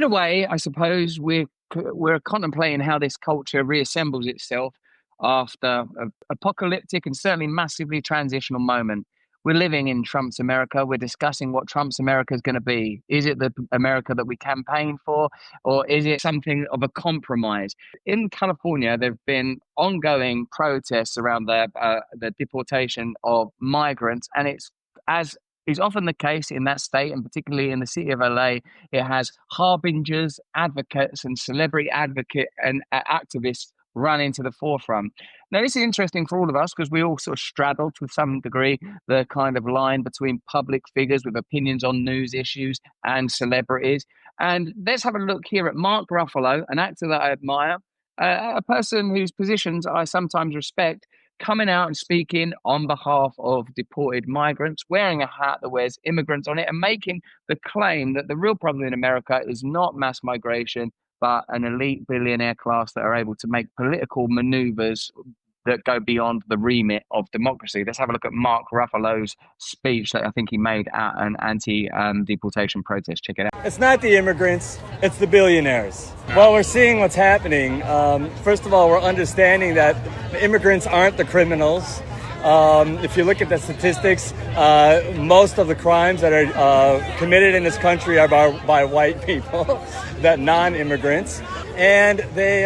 In a way, I suppose we're contemplating how this culture reassembles itself after an apocalyptic and certainly massively transitional moment. We're living in Trump's America. We're discussing what Trump's America is going to be. Is it the America that we campaign for, or is it something of a compromise? In California, there have been ongoing protests around the deportation of migrants, and it's as is often the case in that state, and particularly in the city of LA. It has harbingers, advocates, and celebrity advocate and activists run into the forefront. Now, this is interesting for all of us because we all sort of straddle to some degree the kind of line between public figures with opinions on news issues and celebrities. And let's have a look here at Mark Ruffalo, an actor that I admire, a person whose positions I sometimes respect, coming out and speaking on behalf of deported migrants, wearing a hat that wears immigrants on it, and making the claim that the real problem in America is not mass migration, but an elite billionaire class that are able to make political maneuvers that go beyond the remit of democracy. Let's have a look at Mark Ruffalo's speech that I think he made at an anti-deportation protest. Check it out. It's not the immigrants, it's the billionaires. Well, we're seeing what's happening. First of all, we're understanding that the immigrants aren't the criminals. If you look at the statistics, most of the crimes that are committed in this country are by white people, that non-immigrants, and they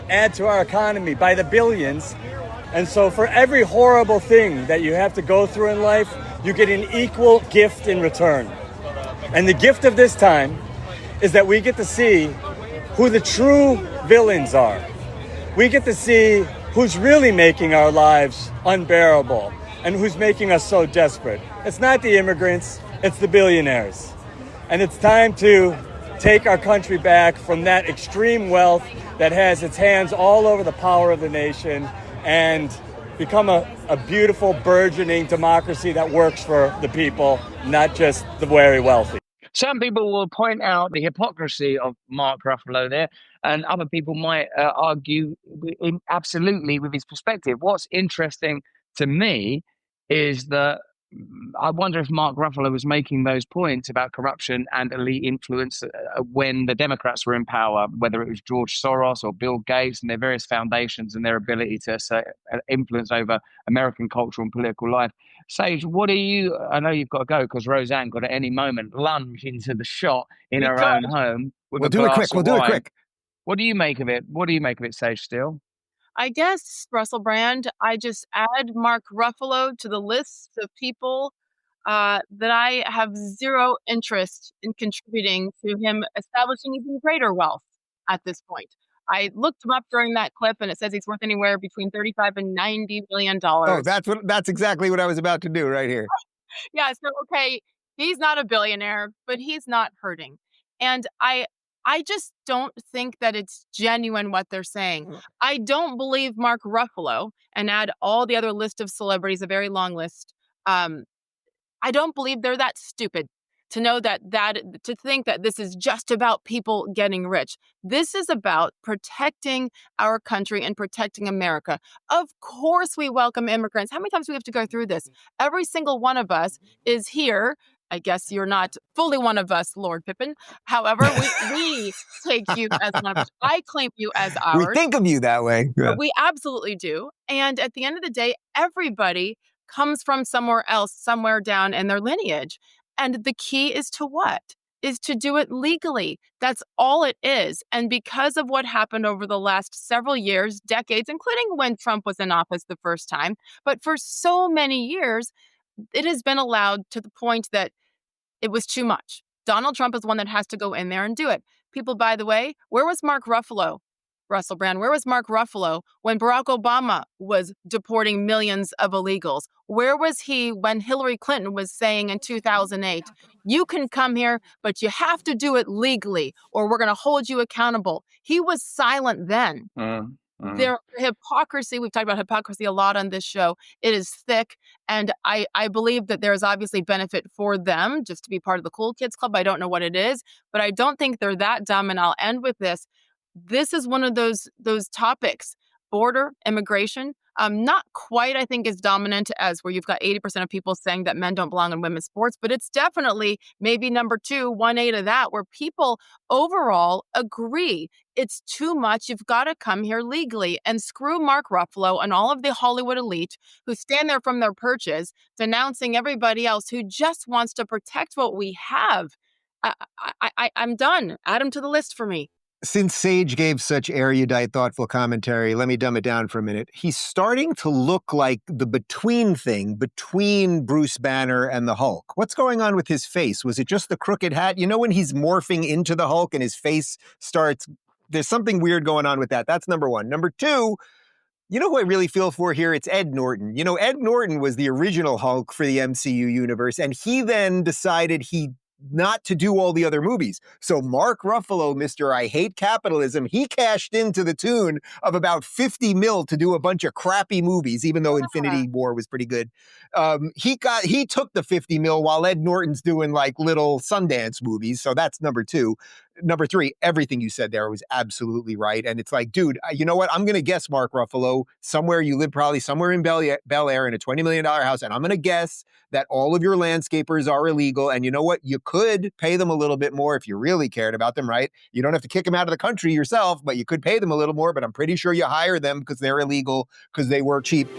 add to our economy by the billions. And so for every horrible thing that you have to go through in life, you get an equal gift in return. And the gift of this time is that we get to see who the true villains are. We get to see who's really making our lives unbearable and who's making us so desperate. It's not the immigrants, it's the billionaires. And it's time to take our country back from that extreme wealth that has its hands all over the power of the nation and become a beautiful, burgeoning democracy that works for the people, not just the very wealthy. Some people will point out the hypocrisy of Mark Ruffalo there, and other people might argue absolutely with his perspective. What's interesting to me is that I wonder if Mark Ruffalo was making those points about corruption and elite influence when the Democrats were in power, whether it was George Soros or Bill Gates and their various foundations and their ability to influence over American cultural and political life. Sage, I know you've got to go because Roseanne could at any moment lunge into the shot in her own home. We'll do it quick. What do you make of it? What do you make of it, Sage Steele? I guess, Russell Brand, I just add Mark Ruffalo to the list of people that I have zero interest in contributing to him establishing even greater wealth at this point. I looked him up during that clip, and it says he's worth anywhere between $35 and $90 million. Oh, that's exactly what I was about to do right here. Yeah, so, okay, he's not a billionaire, but he's not hurting. And I just don't think that it's genuine what they're saying. I don't believe Mark Ruffalo, and add all the other list of celebrities, a very long list. I don't believe they're that stupid to know to think that this is just about people getting rich. This is about protecting our country and protecting America. Of course, we welcome immigrants. How many times do we have to go through this? Every single one of us is here. I guess you're not fully one of us, Lord Pippin. However, we take you as one of us. I claim you as ours. We think of you that way. Yeah. We absolutely do. And at the end of the day, everybody comes from somewhere else, somewhere down in their lineage. And the key is to what? Is to do it legally. That's all it is. And because of what happened over the last several years, decades, including when Trump was in office the first time, but for so many years, it has been allowed to the point that it was too much. Donald Trump is one that has to go in there and do it. People, by the way, where was Mark Ruffalo, Russell Brand? Where was Mark Ruffalo when Barack Obama was deporting millions of illegals? Where was he when Hillary Clinton was saying in 2008, you can come here, but you have to do it legally or we're going to hold you accountable? He was silent then. Their hypocrisy, we've talked about hypocrisy a lot on this show. It is thick. And I believe that there is obviously benefit for them just to be part of the cool kids club. I don't know what it is, but I don't think they're that dumb. And I'll end with this. This is one of those topics, border, immigration. Not quite, I think, as dominant as where you've got 80% of people saying that men don't belong in women's sports, but it's definitely maybe number two, 1/8 of that, where people overall agree it's too much. You've got to come here legally and screw Mark Ruffalo and all of the Hollywood elite who stand there from their perches denouncing everybody else who just wants to protect what we have. I'm done. Add him to the list for me. Since Sage gave such erudite, thoughtful commentary, let me dumb it down for a minute. He's starting to look like the between thing between Bruce Banner and the Hulk. What's going on with his face? Was it just the crooked hat? You know when he's morphing into the Hulk and his face starts... There's something weird going on with that. That's number one. Number two, you know who I really feel for here? It's Ed Norton. You know, Ed Norton was the original Hulk for the MCU universe, and he then decided not to do all the other movies. So Mark Ruffalo, Mr. I Hate Capitalism, he cashed into the tune of about 50 mil to do a bunch of crappy movies, even though Infinity War was pretty good. He took the 50 mil while Ed Norton's doing like little Sundance movies. So that's number two. Number three, everything you said there was absolutely right. And it's like, dude, you know what? I'm going to guess, Mark Ruffalo, somewhere you live, probably somewhere in Bel Air in a $20 million house. And I'm going to guess that all of your landscapers are illegal. And you know what? You could pay them a little bit more if you really cared about them, right? You don't have to kick them out of the country yourself, but you could pay them a little more. But I'm pretty sure you hire them because they're illegal, because they work cheap.